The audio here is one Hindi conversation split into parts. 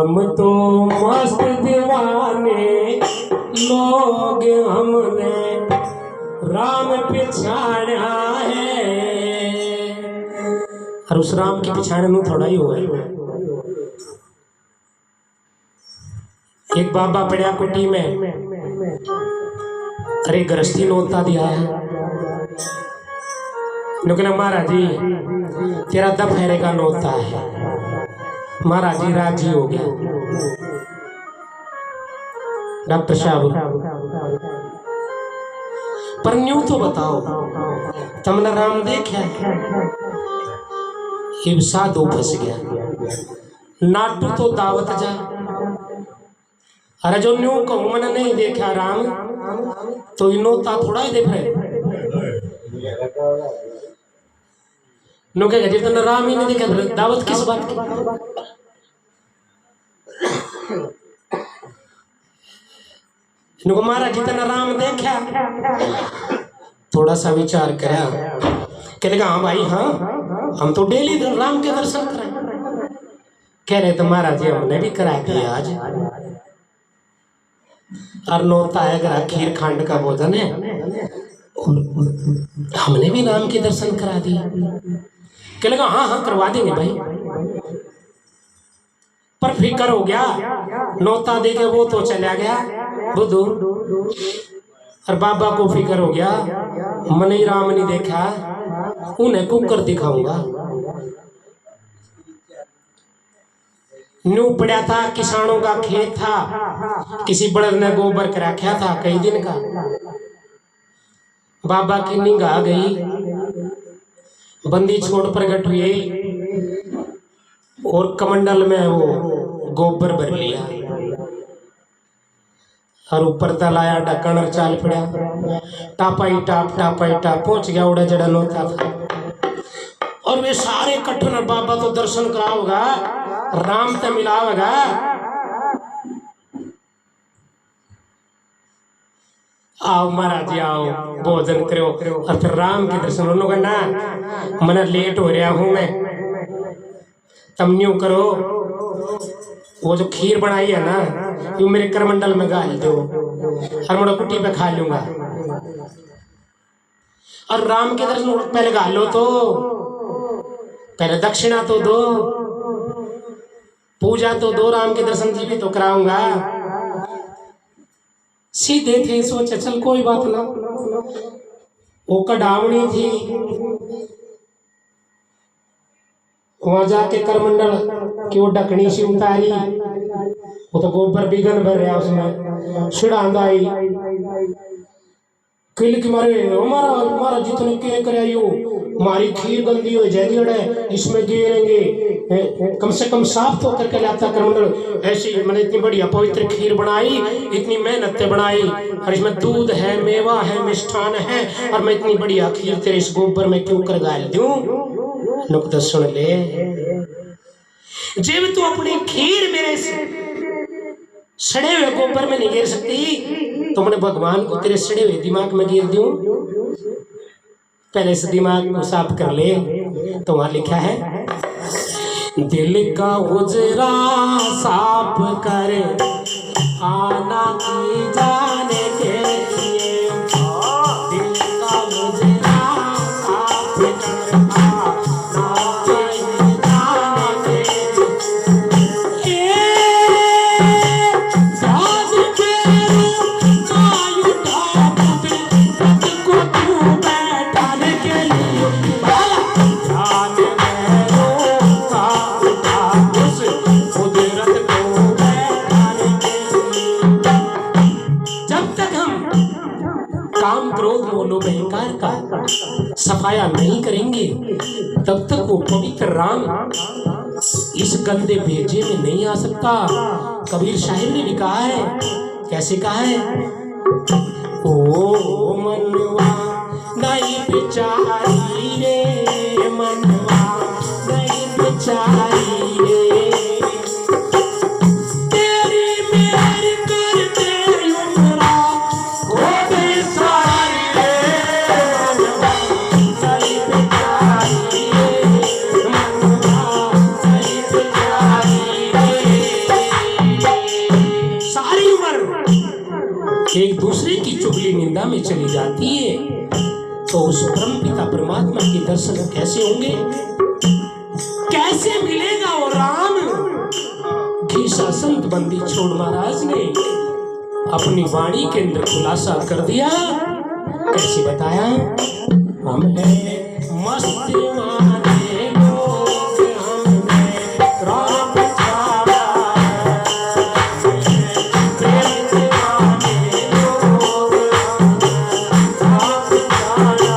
हम तो मस्त दीवाने लोग हमने राम पिछाड़ा है। और उस राम के पिछाड़े में थोड़ा ही हुआ है। एक बाबा पड़ा कुटी में, अरे गृहस्थी नोता दिया है। कहना महाराज जी तेरा दफेरे का नोता है। महाराज जी राजी हो गया। डॉक्टर साहब पर न्यू तो बताओ तुमने राम देखा? ये साधु फंस गया। नाटू तो दावत जा। अरे जो न्यू कहूं मैंने नहीं देखा राम तो नोता थोड़ा ही देख रहे नो कहेगा जी तुमने राम ही नहीं देखा दावत किस बात की? नुको महाराज जी तुमने राम देखा? थोड़ा सा विचार करा। कहने हाँ भाई हाँ हम तो डेली राम के दर्शन करें। कह रहे तो महाराज जी हमने भी करा दिया आज। और नोता है अगर खीर खांड का भोजन है और हमने भी राम के दर्शन करा दिए। कह लगा हाँ हाँ करवा देंगे भाई। पर फिक्र हो गया नोता देके वो तो चला गया बुद्धू। और बाबा को फिक्र हो गया मैंने ही राम नहीं देखा उन्हें कुकर दिखाऊंगा। न्यू पड़ा था किसानों का खेत था, किसी बड़द ने गोबर कर रखा था कई दिन का। बाबा की निगाह गई, बंदी छोड़ प्रकट हुए और कमंडल में वो गोबर भर लिया और ऊपर तलाया ढक्कन और चाल पड़ा। टापाई टाप पहुंच गया उड़ा जड़न होता था। और वे सारे कठिन बाबा तो दर्शन करा होगा राम तो मिला होगा। आओ महाराज जी आओ भोजन करो। और फिर राम के दर्शन उन्होंने ना मना लेट हो रहा हूं मैं तम न्यू करो। वो जो खीर बनाई है ना ये मेरे करमंडल में गाल दो और मैं कुटी पे खा लूंगा। और राम के दर्शन पहले गाल लो तो पहले दक्षिणा तो दो, पूजा तो दो, राम के दर्शन जी भी तो कराऊंगा। सीधे थे सोचे चल कोई बात ना। वो कढ़ावनी थी वहां जाके करमंडल की वो ढकनी सी उतारी। वो तो गोबर बिगन भर रहा उसमें छिड़ांदा आई किल की मारे हमारा हमारा जितने के कराइयो हमारी खीर गंदी हो जाएगी इसमें गिरेंगे कम से कम साफ तो करके लाता करमंडल। ऐसी मैंने इतनी बढ़िया पवित्र खीर बनाई, इतनी मेहनत बनाई और इसमें दूध है मेवा है मिष्ठान है और मैं इतनी बढ़िया खीर तेरे इस गोबर में क्यों कर गाल दूं? नुकता सुन ले जब तू अपनी खीर मेरे सड़े हुए गोबर में नहीं गिर सकती तो मैंने भगवान को तेरे सड़े हुए दिमाग में गिर दूं। पहले से दिमाग को साफ कर ले। तो वहां लिखा है दिल का उजरा साफ कर आना की जाने के लिए। दिल का उजरा साफ कर आना की जाने के लिए। याद करो मायूं ठाकुर को तू बैठाने के लिए। ध्यान में रोका उठा उस कुदरत को बैठाने के लिए। जब तक हम काम क्रोध मोह अहंकार का सफाया नहीं करेंगे तब तक वो पवित्र राम इस गंदे भेजे में नहीं आ सकता। कबीर साहिब ने भी कहा है, कैसे कहा है? ओ मनवा नहीं बिचारी रे मनवा नहीं बिचारी रे तेरी मेरी करते उमरा हो गई सारी रे मनवा नहीं बिचारी रे मनवा नहीं बिचारी रे। उस परम पिता परमात्मा के दर्शन कैसे होंगे, कैसे मिलेगा वो राम। घीसा संत बंदी छोड़ महाराज ने अपनी वाणी के अंदर खुलासा कर दिया। कैसे बताया, हम हैं मस्त माने लोग, हम हैं राम प्यारा, प्रेम दीवाने लोग, राम प्यारा।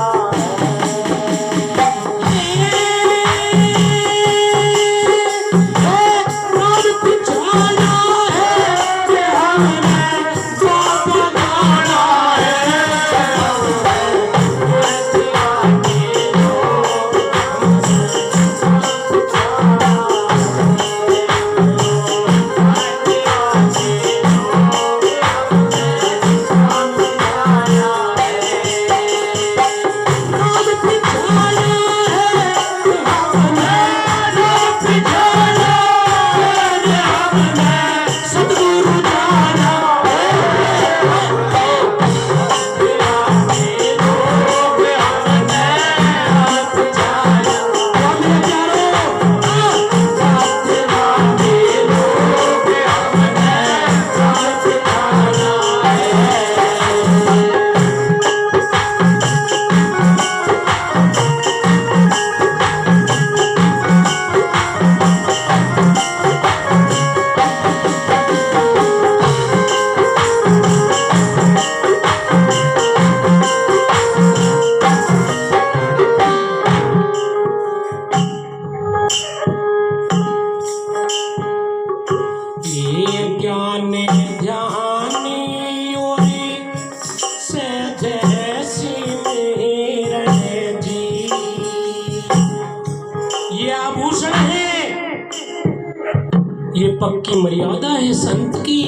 ये पक्की मर्यादा है संत की।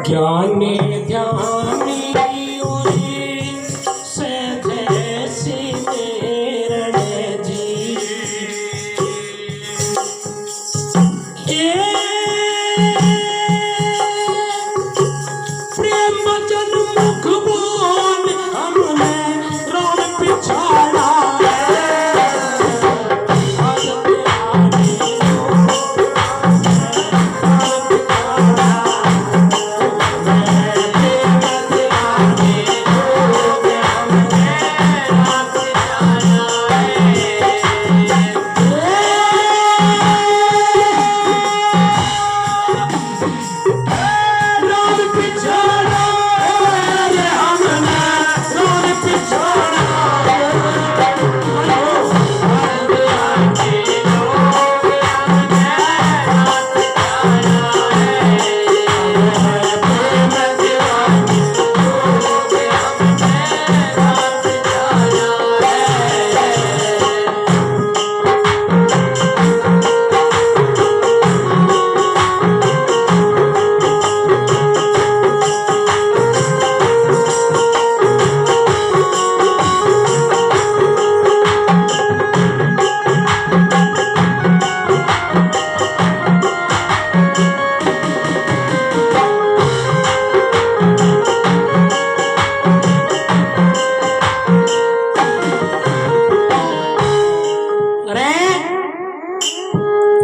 ज्ञान ध्यान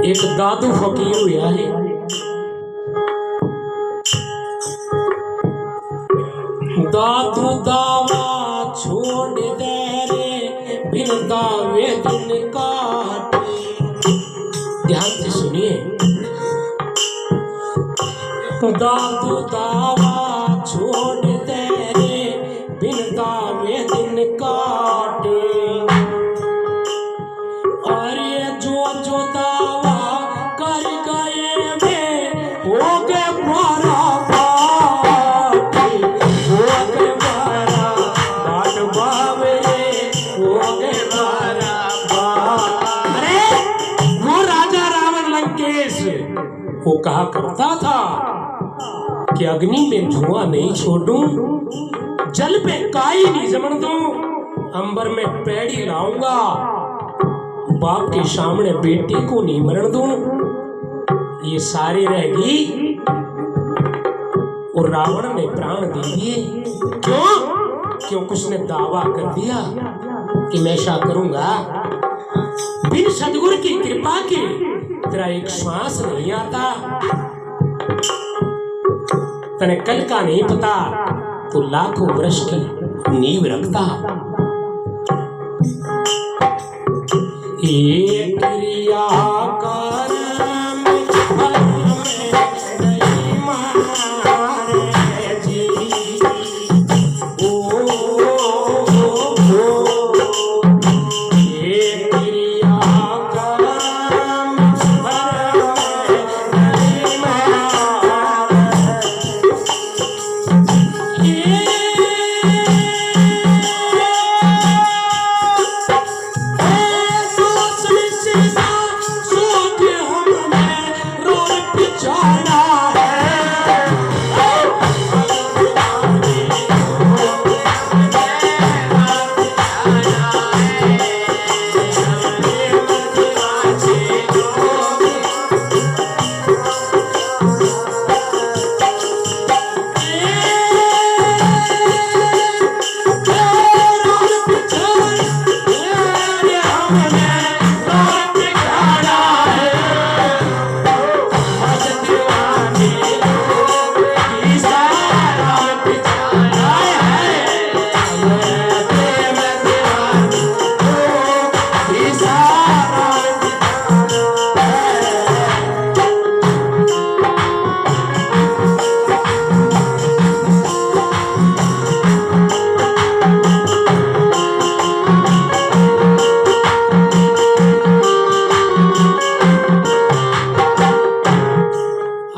एक दादू फकीर हुआ है। दादू दावा छोड़ दे रे बिन दावे दिन काटे। ध्यान से सुनिए, दादू दावा छोड़ दे रे बिन दावे दिन काटे। और ये जो दावा कर गए वे हो गए मारा बाटी, हो गए मारा बाट बावे, हो गए मारा बाट। अरे वो राजा रावण लंकेश वो कहा करता था कि अग्नि में धुआं नहीं छोड़ूं, जल पे काई नहीं जमन दूं, अंबर में पैड़ी लाऊंगा, बाप के सामने बेटे को नहीं मरण दूं। ये सारी रहेगी और रावण ने प्राण दे दिए। क्यों? क्योंकि उसने दावा कर दिया कि मैं ऐसा करूंगा, बिन सदगुरु की कृपा की तेरा एक श्वास नहीं आता। तने कल का नहीं पता, तो लाखों वर्ष की नींव रखता। ये क्रिया कर्म नहीं मारे जी, ओ ये क्रिया कर्म नहीं मारे।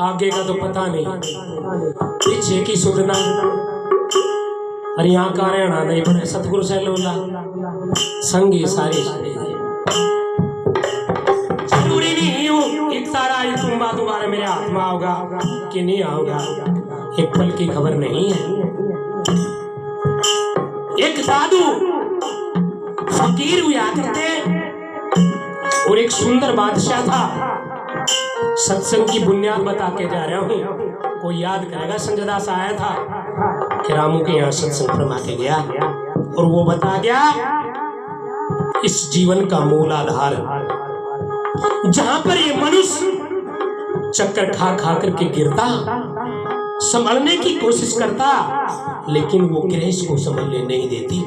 आगे का तो पता नहीं, पीछे की सुधना और यहाँ का रहना नहीं पड़े। सतगुरु से लोला संगी सारे जरूरी नहीं हो एक सारा ये तुम्बा दोबारा मेरे हाथ में आओगा कि नहीं आओगा, एक पल की खबर नहीं है। एक साधु फकीर हुआ करते और एक सुंदर बादशाह था। सत्संग की बुनियाद बता के जा रहा हूँ, कोई याद करेगा। संजय दास आया था कि रामू के यहाँ सत्संग फरमा के गया और वो बता गया इस जीवन का मूल आधार, जहां पर ये मनुष्य चक्कर खा खा करके गिरता, संभलने की कोशिश करता, लेकिन वो क्रेश को संभलने नहीं देती।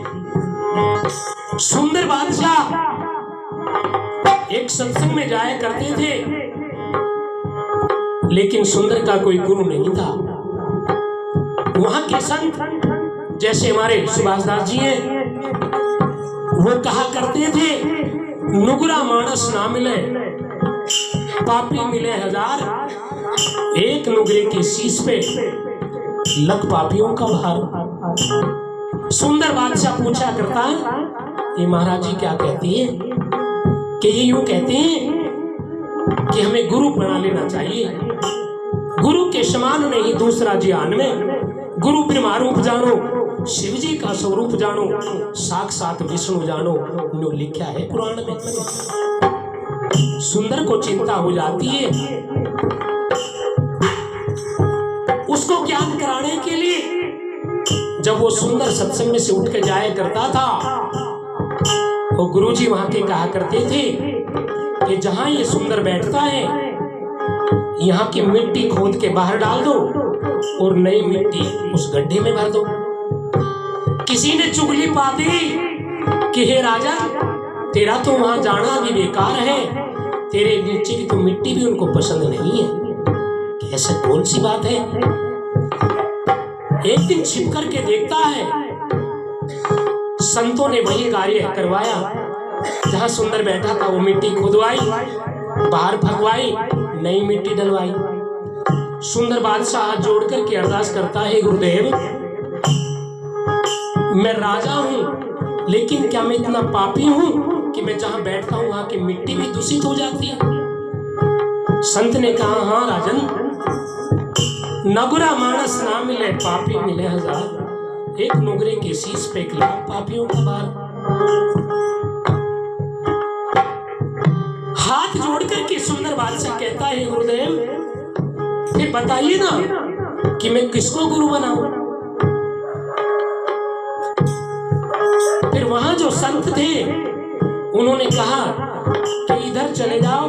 सुंदर बादशाह एक सत्संग में जाया करते थे, लेकिन सुंदर का कोई गुरु नहीं था। वहां के संत जैसे हमारे सुभाष दास जी हैं, वो कहा करते थे नुगरा मानस ना मिले पापी मिले हजार, एक नुगरे के शीश पे लख पापियों का भार। सुंदर बादशाह पूछा करता ये महाराज जी क्या कहती है, कि ये यूं कहते हैं कि हमें गुरु बना लेना चाहिए, गुरु के समान नहीं दूसरा ज्ञान में। गुरु ब्रह्मा रूप जानो, शिव जी का स्वरूप जानो, साक्षात विष्णु जानो, नो लिखा है पुराण में। सुंदर को चिंता हो जाती है, उसको ज्ञान कराने के लिए जब वो सुंदर सत्संग में से उठ के जाया करता था, तो गुरुजी वहां के कहा करते थे कि जहां ये सुंदर बैठता है यहाँ की मिट्टी खोद के बाहर डाल दो और नई मिट्टी उस गड्ढे में भर दो। किसी ने चुगली पा दी कि हे राजा तेरा तो वहां जाना भी बेकार है, तेरे नीचे की तो मिट्टी भी उनको पसंद नहीं है। कैसे कौन सी बात है। एक दिन छिप करके देखता है, संतों ने वही कार्य करवाया, जहां सुंदर बैठा था वो मिट्टी खुदवाई, बाहर भगवाई, नई मिट्टी डलवाई। सुंदर बादशाह हाथ जोड़ करके अरदास करता है, गुरुदेव मैं राजा हूं, लेकिन क्या मैं इतना पापी हूं कि मैं जहां बैठता हूं वहां की मिट्टी भी दूषित हो जाती है। संत ने कहा हाँ राजन, नगुरा मानस ना मिले पापी मिले हजार, एक नुगरे के शीश पे एक लाख पापियों का भार। हाथ जोड़ करके सुंदर बादशाह कहता है गुरुदेव फिर बताइए ना कि मैं किसको गुरु बनाऊं। फिर वहां जो संत थे उन्होंने कहा कि इधर चले जाओ,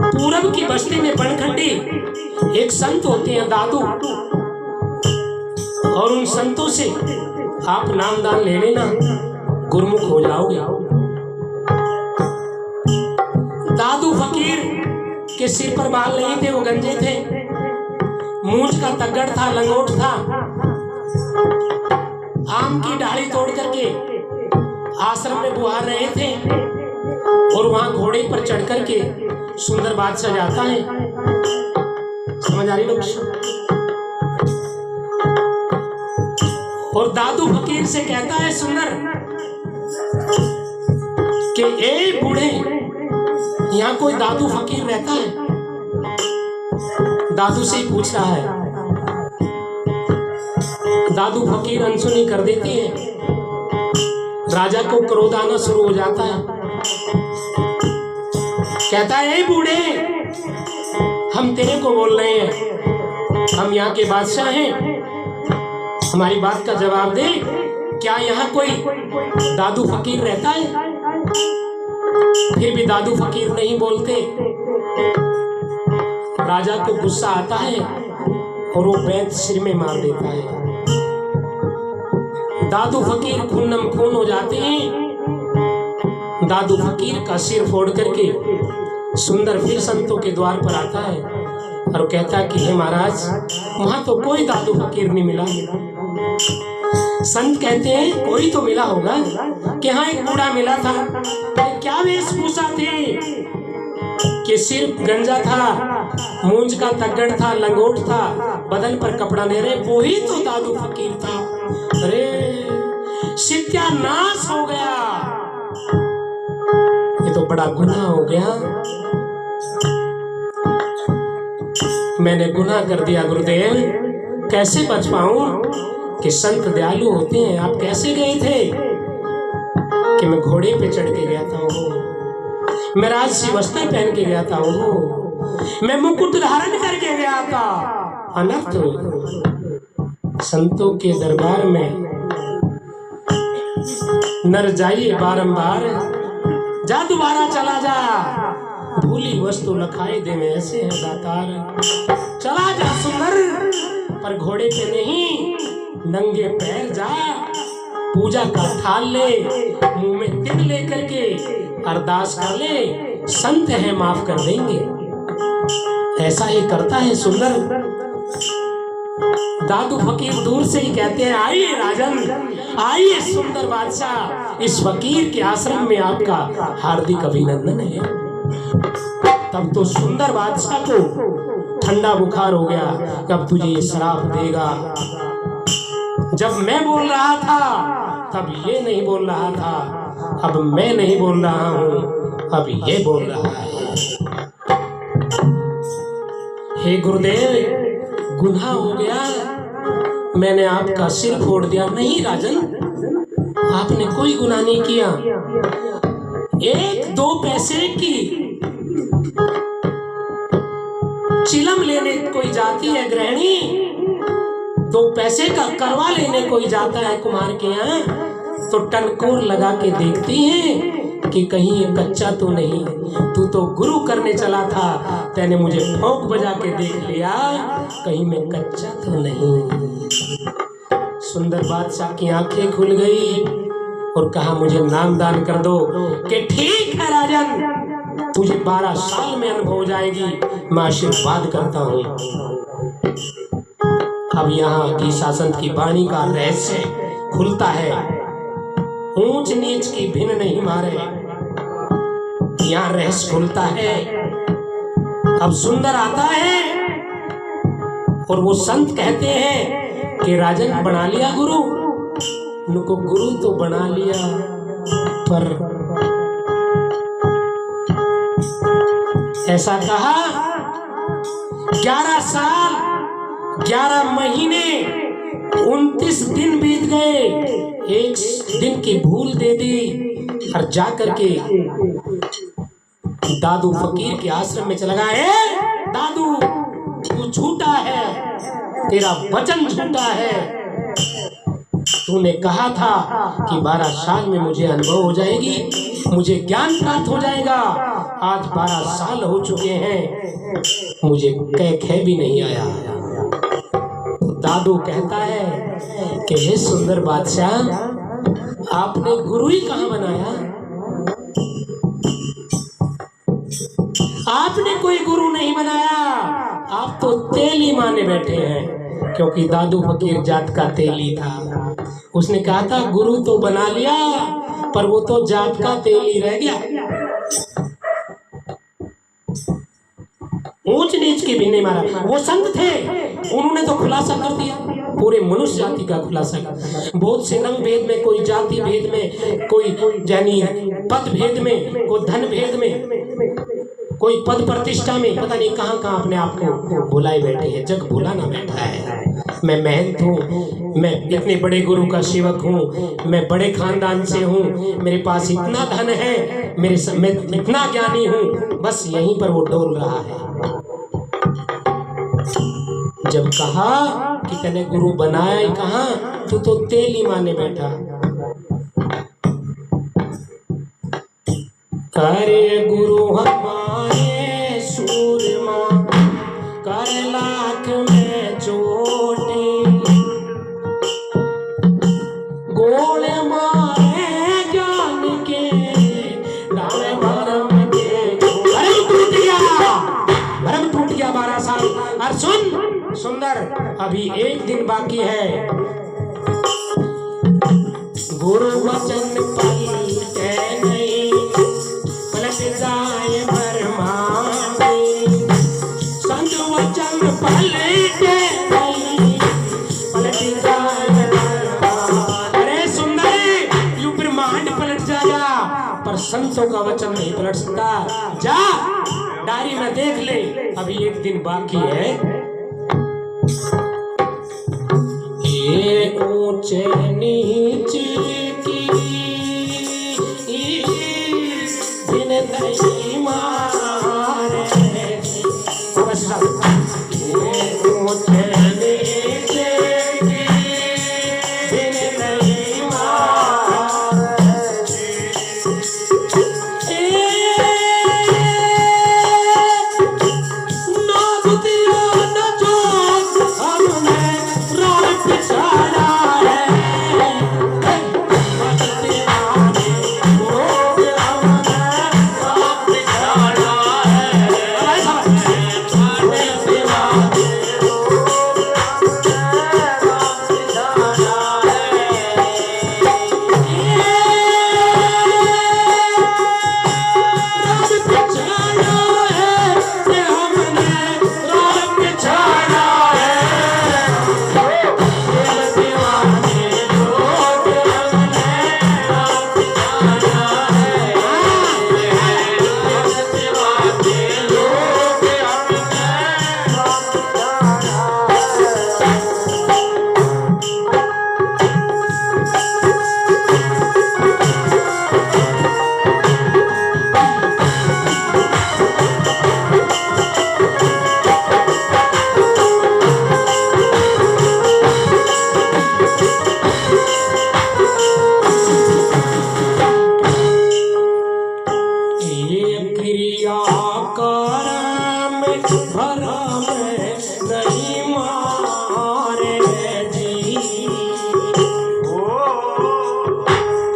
पूरब की बस्ती में बनखंडी एक संत होते हैं दादू, और उन संतों से आप नामदान ले लेना, गुरमुख हो जाओगे। दादू फकीर के सिर पर बाल नहीं थे, वो गंजे थे, मूंछ का तगड़ था, लंगोट था। आम की डाली तोड़ करके आश्रम में बुहार रहे थे, और वहां घोड़े पर चढ़ करके सुंदर बादशाह जाता है। समझ आ रही लोग? और दादू फकीर से कहता है सुंदर कि ए बूढ़े, यहाँ कोई दादू फकीर रहता है? दादू से ही पूछ रहा है। दादू फकीर अनसुनी कर देते हैं। राजा को क्रोध आना शुरू हो जाता है। कहता है ए बूढ़े, हम तेरे को बोल रहे हैं, हम यहाँ के बादशाह हैं, हमारी बात का जवाब दे। क्या यहाँ कोई दादू फकीर रहता है? फिर भी दादू फकीर नहीं बोलते। राजा को गुस्सा आता है और वो बेंत सिर में मार देता है। दादू फकीर खूनम खून हो जाते हैं। दादू फकीर का सिर फोड़ करके सुंदर फिर संतों के द्वार पर आता है और कहता है कि हे महाराज, वहां तो कोई दादू फकीर नहीं मिला। संत कहते हैं कोई तो मिला होगा, कि हाँ एक बूढ़ा मिला था। क्या वेशभूषा थी? कि सिर गंजा था, मूंछ का तगड़ था, लंगोट था, बदन पर कपड़ा ले रहे, वही तो दादू फकीर था। अरे सत्यानाश हो गया, ये तो बड़ा गुनाह हो गया, मैंने गुनाह कर दिया गुरुदेव, कैसे बच पाऊं? कि संत दयालु होते हैं। आप कैसे गए थे? कि मैं घोड़े पे चढ़ के गया था, मैं राजसी वस्त्र पहन के गया था, मैं मुकुट धारण करके गया था। अनर्थ संतों के दरबार में नर जाइए बारंबार, जा दोबारा चला जा, भूली वस्तु लखाए दे में ऐसे है दातार। चला जा सुंदर, पर घोड़े पे नहीं, नंगे पैर जा, पूजा का थाल ले, मुंह में तिल ले करके अरदास कर ले, संत है माफ कर देंगे। ऐसा ही करता है सुंदर। दादू फकीर दूर से ही कहते हैं आइए राजन, आइए सुंदर बादशाह, इस फकीर के आश्रम में आपका हार्दिक अभिनंदन है। तब तो सुंदर बादशाह को ठंडा बुखार हो गया, कब तुझे ये शराब देगा। जब मैं बोल रहा था तब ये नहीं बोल रहा था, अब मैं नहीं बोल रहा हूं, अब ये बोल रहा है। हे गुरुदेव, गुनाह हो गया, मैंने आपका सिर फोड़ दिया। नहीं राजन, आपने कोई गुनाह नहीं किया। एक दो पैसे की चिलम लेने कोई जाती है गृहिणी, दो पैसे का करवा लेने कोई जाता है कुम्हार के यहाँ, तो टनकोर लगा के देखती है कि कहीं ये कच्चा तो नहीं। तू तो गुरु करने चला था, तैने मुझे ठोक बजा के देख लिया, कहीं मैं कच्चा तो नहीं। सुंदर बादशाह की आंखें खुल गई और कहा मुझे नामदान कर दो। कि ठीक है राजन, तुझे 12 साल में अनुभव हो जाएगी, मैं आशीर्वाद करता हूँ। अब यहाँ की शासन की वाणी का रहस्य खुलता है। ऊंच नीच की भिन्न नहीं मारे, यहाँ रहस्य खुलता है। अब सुंदर आता है और वो संत कहते हैं कि राजन बना लिया गुरु। उनको गुरु तो बना लिया, पर ऐसा कहा 11 साल 11 महीने 29 दिन बीत गए, एक दिन की भूल दे दी और जा करके दादू फकीर के आश्रम में चला गया। दादू, तू झूठा है, तेरा वचन झूठा है। तूने कहा था कि 12 साल में मुझे अनुभव हो जाएगी, मुझे ज्ञान प्राप्त हो जाएगा। आज 12 साल हो चुके हैं, मुझे कह भी नहीं आया। तो दादू कहता है कि हे सुंदर बादशाह, आपने गुरु ही कहाँ बनाया, आपने कोई गुरु नहीं बनाया, आप तो तेली माने बैठे हैं। क्योंकि दादू फकीर जात का तेली था। उसने कहा था गुरु तो बना लिया, पर वो तो जात का तेली रह गया। ऊंच नीच की भी नहीं मारा। वो संत थे, उन्होंने तो खुलासा कर दिया, पूरे मनुष्य जाति का खुलासा कर। बहुत से रंग भेद में, कोई जाति भेद में, कोई जानी पद भेद में, कोई धन भेद में, कोई पद प्रतिष्ठा में, पता नहीं कहाँ कहाँ अपने आप को भुलाए बैठे हैं। जग भुला ना बैठा है। मैं महंत हूँ, मैं इतने बड़े गुरु का सेवक हूँ, मैं बड़े खानदान से हूँ, मेरे पास इतना धन है, मैं इतना ज्ञानी हूँ, बस यहीं पर वो डोल रहा है। जब कहा कि तने गुरु बनाया ही कहाँ, तू तो तेली माने बैठा। करे गुरु हमारे सूरमा, कर लाख में चोटी, गोले मारे ज्ञान के डाले भरम के। भरम टूट गया 12 साल। और सुन सुंदर, अभी एक दिन बाकी है। गुरु वचन पलटे नहीं, पलट जाए भरमावे। संत वचन पलटे नहीं, पलट जाए भरमावे। अरे सुंदर, यू ब्रह्मांड पलट जाएगा, पर संतों का वचन नहीं पलट सकता। जा डायरी में देख ले, अभी एक दिन बाकी है। ये ऊंचे नीचे की दिन नहीं मारे, ये ऊंचे नीचे की दिन नहीं मारे।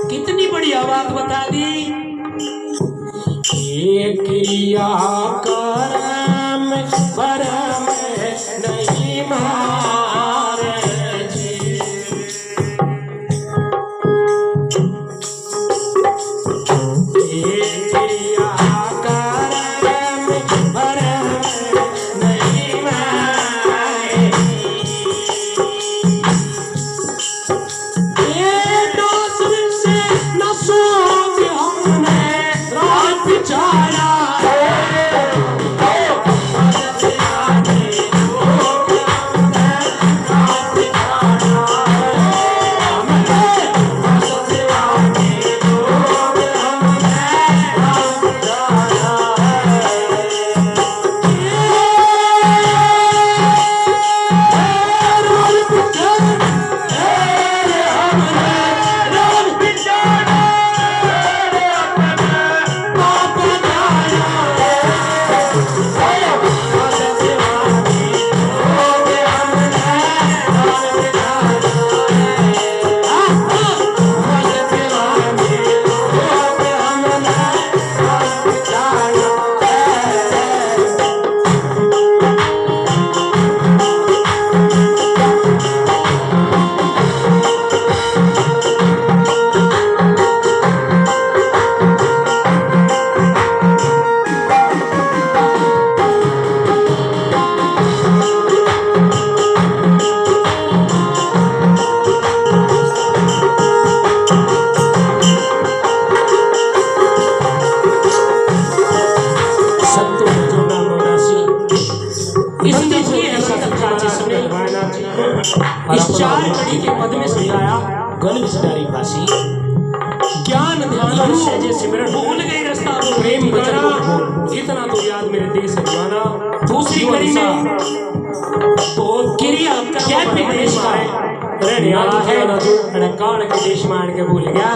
कितनी बढ़िया बात बता दी। ये क्रिया कर्म परम नहीं मारे जी। ये क्रिया कर्म परम नहीं मारे। ये दूसरे से न सोच हमने रात बिछाया है। विषधारी फांसी ज्ञान ध्यान सहजे सिमरन भूल गई रास्ता प्रेम वचन बोल। इतना तो याद मेरे देश है दीवाना। दूसरी कड़ी में बहुत क्रिया क्या देश का है रहने वाला है अरे काल के देश में आने के भूल गया।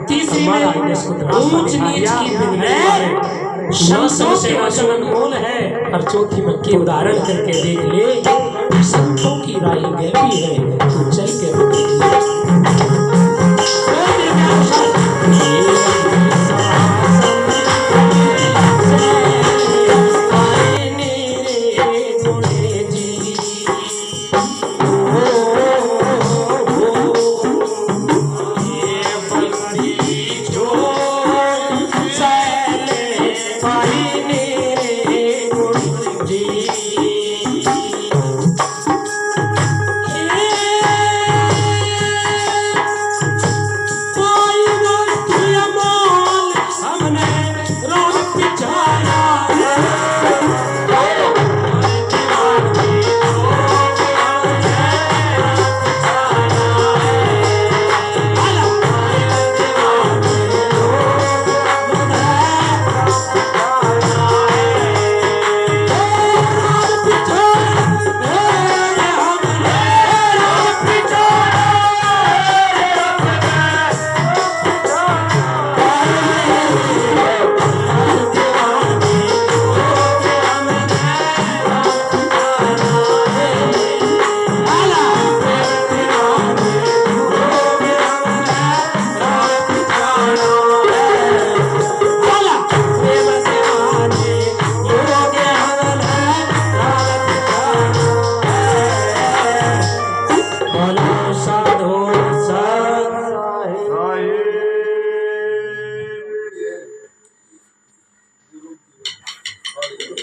तीसरी में ऊंच नीच की है संतों के वचन अनमोल है। और चौथी में के उदाहरण करके देख ले संतों की राय गहरी है तू चल के देख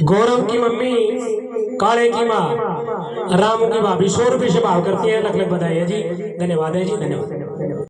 गौरव की मम्मी काले की माँ रामू की भाभी 100 रुपये से भाव करती है। लख लख बधाई है जी। धन्यवाद है जी। धन्यवाद।